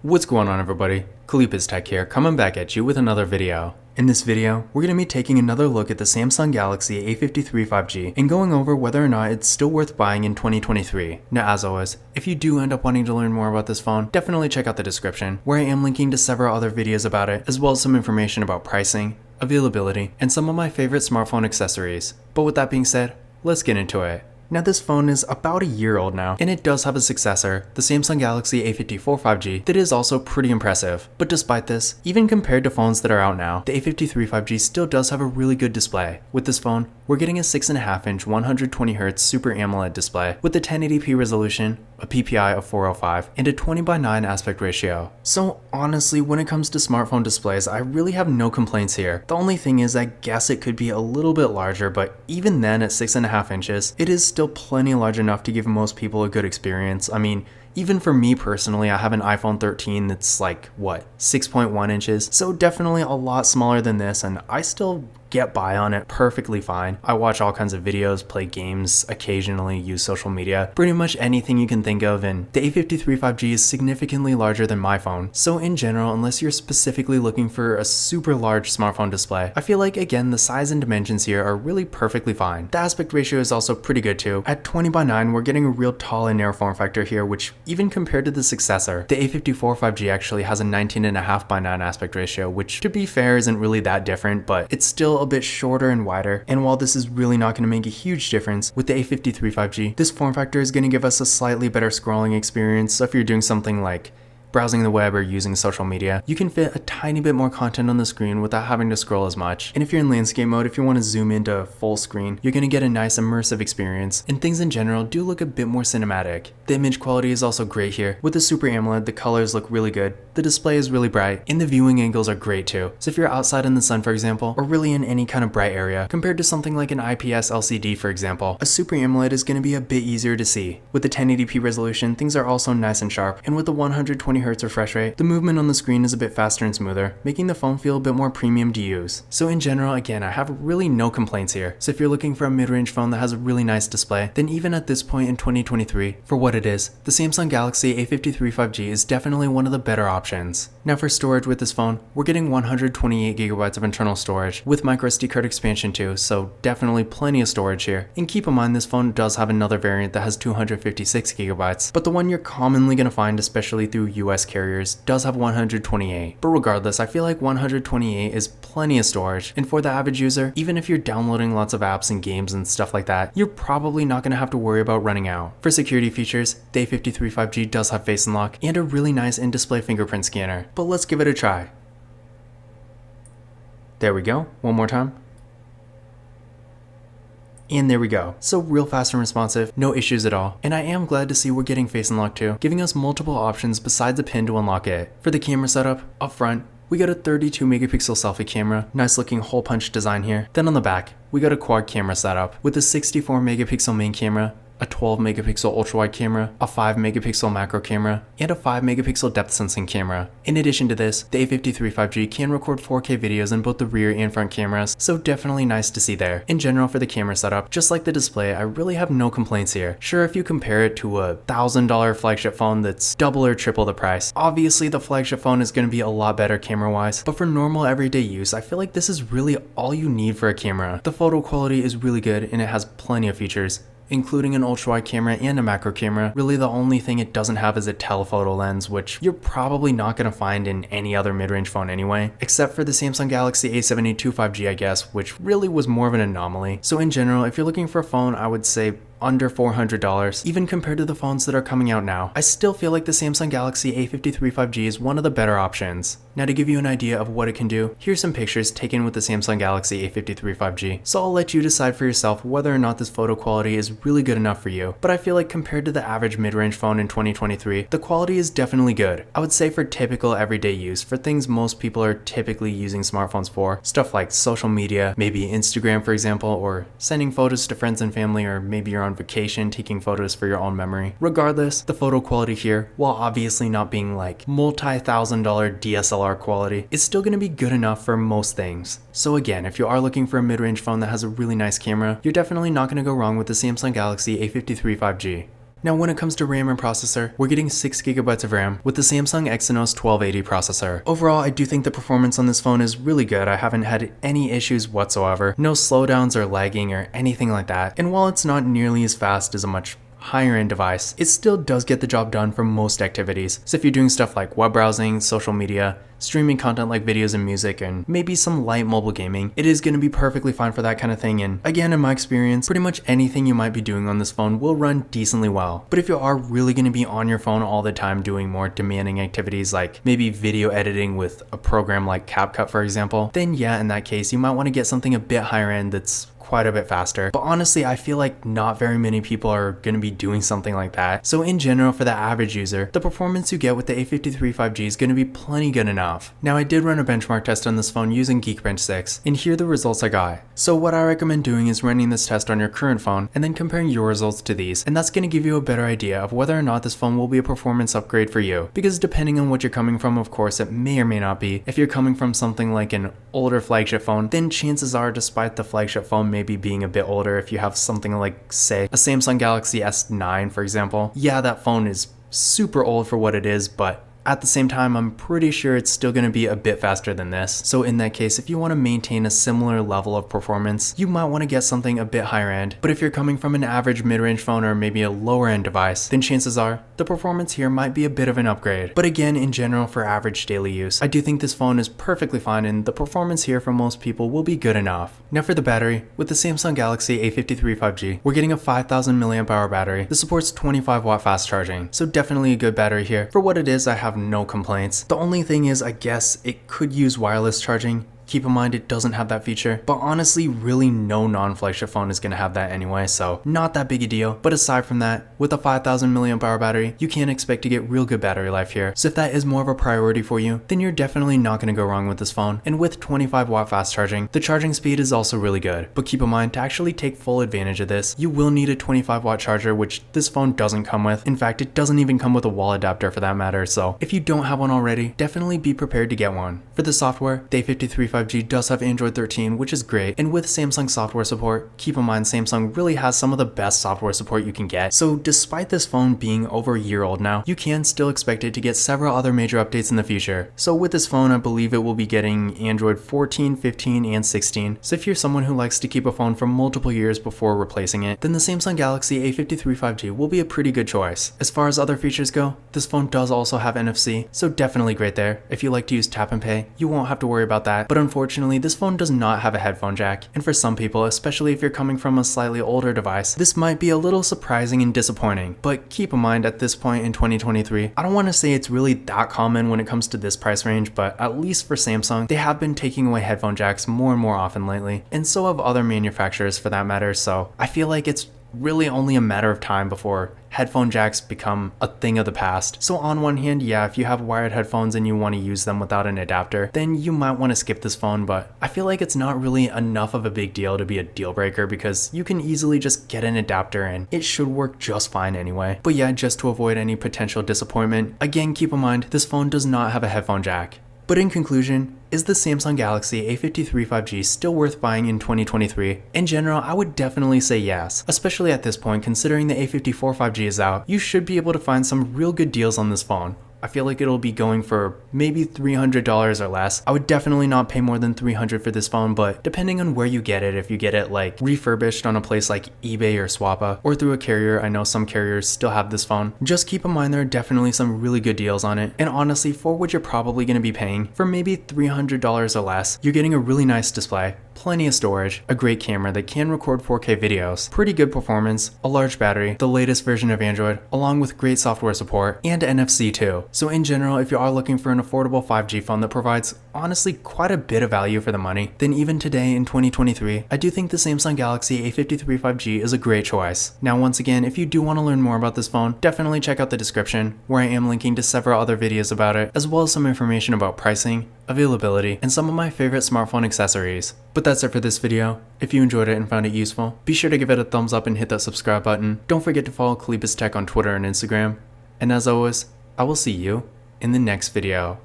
What's going on, everybody? Kalipa's Tech here, coming back at you with another video. In this video, we're going to be taking another look at the Samsung Galaxy A53 5G and going over whether or not it's still worth buying in 2023. Now, as always, if you do end up wanting to learn more about this phone, definitely check out the description, where I am linking to several other videos about it, as well as some information about pricing, availability, and some of my favorite smartphone accessories. But with that being said, let's get into it. Now, this phone is about a year old now, and it does have a successor, the Samsung Galaxy A54 5G, that is also pretty impressive. But despite this, even compared to phones that are out now, the A53 5G still does have a really good display. With this phone, we're getting a 6.5-inch 120Hz Super AMOLED display with a 1080p resolution, a PPI of 405, and a 20:9 aspect ratio. So honestly, when it comes to smartphone displays, I really have no complaints here. The only thing is, I guess it could be a little bit larger, but even then at 6.5 inches, it is still plenty large enough to give most people a good experience. I mean, even for me personally, I have an iPhone 13 that's like, 6.1 inches, so definitely a lot smaller than this, and I still get by on it perfectly fine. I watch all kinds of videos, play games, occasionally use social media, pretty much anything you can think of, and the A53 5G is significantly larger than my phone. So in general, unless you're specifically looking for a super large smartphone display, I feel like, again, the size and dimensions here are really perfectly fine. The aspect ratio is also pretty good too. At 20:9, we're getting a real tall and narrow form factor here, which even compared to the successor, the A54 5G actually has a 19.5:9 aspect ratio, which to be fair isn't really that different, but it's still a bit shorter and wider. And while this is really not going to make a huge difference with the A53 5G, this form factor is going to give us a slightly better scrolling experience. So if you're doing something like browsing the web or using social media, you can fit a tiny bit more content on the screen without having to scroll as much. And if you're in landscape mode, if you want to zoom into full screen, you're going to get a nice immersive experience, and things in general do look a bit more cinematic. The image quality is also great here. With the Super AMOLED, the colors look really good, the display is really bright, and the viewing angles are great too. So if you're outside in the sun, for example, or really in any kind of bright area, compared to something like an IPS LCD, for example, a Super AMOLED is going to be a bit easier to see. With the 1080p resolution, things are also nice and sharp, and with the 120Hz refresh rate, the movement on the screen is a bit faster and smoother, making the phone feel a bit more premium to use. So in general, again, I have really no complaints here. So if you're looking for a mid-range phone that has a really nice display, then even at this point in 2023, for what it is, the Samsung Galaxy A53 5G is definitely one of the better options. Now for storage with this phone, we're getting 128GB of internal storage with microSD card expansion too, so definitely plenty of storage here. And keep in mind, this phone does have another variant that has 256GB, but the one you're commonly going to find, especially through US carriers, does have 128. But regardless, I feel like 128 is plenty of storage, and for the average user, even if you're downloading lots of apps and games and stuff like that, you're probably not going to have to worry about running out. For security features, the A53 5G does have Face Unlock and a really nice in-display fingerprint scanner, but let's give it a try. There we go, one more time. And there we go. So real fast and responsive, no issues at all. And I am glad to see we're getting Face Unlock too, giving us multiple options besides a pin to unlock it. For the camera setup, up front, we got a 32 megapixel selfie camera, nice looking hole punch design here. Then on the back, we got a quad camera setup with a 64 megapixel main camera, a 12 megapixel ultra wide camera, a 5 megapixel macro camera, and a 5 megapixel depth sensing camera. In addition to this, the A53 5G can record 4K videos in both the rear and front cameras, so definitely nice to see there. In general, for the camera setup, just like the display, I really have no complaints here. Sure, if you compare it to a $1,000 flagship phone that's double or triple the price, obviously the flagship phone is going to be a lot better camera wise, but for normal everyday use, I feel like this is really all you need for a camera. The photo quality is really good and it has plenty of features, including an ultra-wide camera and a macro camera. Really the only thing it doesn't have is a telephoto lens, which you're probably not going to find in any other mid-range phone anyway, except for the Samsung Galaxy A72 5G, I guess, which really was more of an anomaly. So in general, if you're looking for a phone, I would say under $400, even compared to the phones that are coming out now, I still feel like the Samsung Galaxy A53 5G is one of the better options. Now to give you an idea of what it can do, here's some pictures taken with the Samsung Galaxy A53 5G. So I'll let you decide for yourself whether or not this photo quality is really good enough for you. But I feel like compared to the average mid-range phone in 2023, the quality is definitely good. I would say for typical everyday use, for things most people are typically using smartphones for, stuff like social media, maybe Instagram for example, or sending photos to friends and family, or maybe you're on vacation taking photos for your own memory. Regardless, the photo quality here, while obviously not being like multi-$1,000 DSLR quality, is still going to be good enough for most things. So again, if you are looking for a mid-range phone that has a really nice camera, you're definitely not going to go wrong with the Samsung Galaxy A53 5G. Now when it comes to RAM and processor, we're getting 6GB of RAM with the Samsung Exynos 1280 processor. Overall, I do think the performance on this phone is really good. I haven't had any issues whatsoever, no slowdowns or lagging or anything like that. And while it's not nearly as fast as a much higher end device, it still does get the job done for most activities. So if you're doing stuff like web browsing, social media, streaming content like videos and music, and maybe some light mobile gaming, it is going to be perfectly fine for that kind of thing. And again, in my experience, pretty much anything you might be doing on this phone will run decently well. But if you are really going to be on your phone all the time doing more demanding activities like maybe video editing with a program like CapCut for example, then yeah, in that case you might want to get something a bit higher end that's quite a bit faster. But honestly, I feel like not very many people are going to be doing something like that. So in general, for the average user, the performance you get with the A53 5G is going to be plenty good enough. Now I did run a benchmark test on this phone using Geekbench 6, and here are the results I got. So what I recommend doing is running this test on your current phone and then comparing your results to these, and that's going to give you a better idea of whether or not this phone will be a performance upgrade for you. Because depending on what you're coming from, of course, it may or may not be. If you're coming from something like an older flagship phone, then chances are, despite the flagship phone maybe being a bit older, if you have something like, say, a Samsung Galaxy S9 for example, yeah, that phone is super old for what it is, but at the same time, I'm pretty sure it's still going to be a bit faster than this. So in that case, if you want to maintain a similar level of performance, you might want to get something a bit higher end. But if you're coming from an average mid-range phone or maybe a lower end device, then chances are the performance here might be a bit of an upgrade. But again, in general, for average daily use, I do think this phone is perfectly fine and the performance here for most people will be good enough. Now for the battery, with the Samsung Galaxy A53 5G, we're getting a 5000 mAh battery that supports 25 watt fast charging. So definitely a good battery here. For what it is, I have no complaints. The only thing is, I guess it could use wireless charging. Keep in mind it doesn't have that feature, but honestly really no non-flagship phone is going to have that anyway, so not that big a deal. But aside from that, with a 5000 mAh battery, you can expect to get real good battery life here. So if that is more of a priority for you, then you're definitely not going to go wrong with this phone. And with 25 watt fast charging, the charging speed is also really good. But keep in mind, to actually take full advantage of this, you will need a 25 watt charger, which this phone doesn't come with. In fact, it doesn't even come with a wall adapter for that matter, so if you don't have one already, definitely be prepared to get one. For the software, the A53 5G does have Android 13, which is great, and with Samsung software support, keep in mind Samsung really has some of the best software support you can get. So despite this phone being over a year old now, you can still expect it to get several other major updates in the future. So with this phone, I believe it will be getting Android 14, 15, and 16. So if you're someone who likes to keep a phone for multiple years before replacing it, then the Samsung Galaxy A53 5G will be a pretty good choice. As far as other features go, this phone does also have NFC, so definitely great there. If you like to use tap and pay, you won't have to worry about that, but unfortunately this phone does not have a headphone jack, and for some people, especially if you're coming from a slightly older device, this might be a little surprising and disappointing. But keep in mind, at this point in 2023, I don't want to say it's really that common when it comes to this price range, but at least for Samsung, they have been taking away headphone jacks more and more often lately, and so have other manufacturers for that matter, so I feel like it's really only a matter of time before headphone jacks become a thing of the past. So on one hand, yeah, if you have wired headphones and you want to use them without an adapter, then you might want to skip this phone, but I feel like it's not really enough of a big deal to be a deal breaker because you can easily just get an adapter and it should work just fine anyway. But yeah, just to avoid any potential disappointment, again, keep in mind, this phone does not have a headphone jack. But in conclusion, is the Samsung Galaxy A53 5G still worth buying in 2023? In general, I would definitely say yes, especially at this point considering the A54 5G is out. You should be able to find some real good deals on this phone. I feel like it'll be going for maybe $300 or less. I would definitely not pay more than $300 for this phone, but depending on where you get it, if you get it like refurbished on a place like eBay or Swappa, or through a carrier, I know some carriers still have this phone, just keep in mind there are definitely some really good deals on it. And honestly, for what you're probably going to be paying, for maybe $300 or less, you're getting a really nice display, plenty of storage, a great camera that can record 4K videos, pretty good performance, a large battery, the latest version of Android, along with great software support, and NFC too. So in general, if you are looking for an affordable 5G phone that provides honestly quite a bit of value for the money, then even today in 2023, I do think the Samsung Galaxy A53 5G is a great choice. Now once again, if you do want to learn more about this phone, definitely check out the description, where I am linking to several other videos about it, as well as some information about pricing, availability, and some of my favorite smartphone accessories. But that's it for this video. If you enjoyed it and found it useful, be sure to give it a thumbs up and hit that subscribe button. Don't forget to follow Kalipis Tech on Twitter and Instagram. And as always, I will see you in the next video.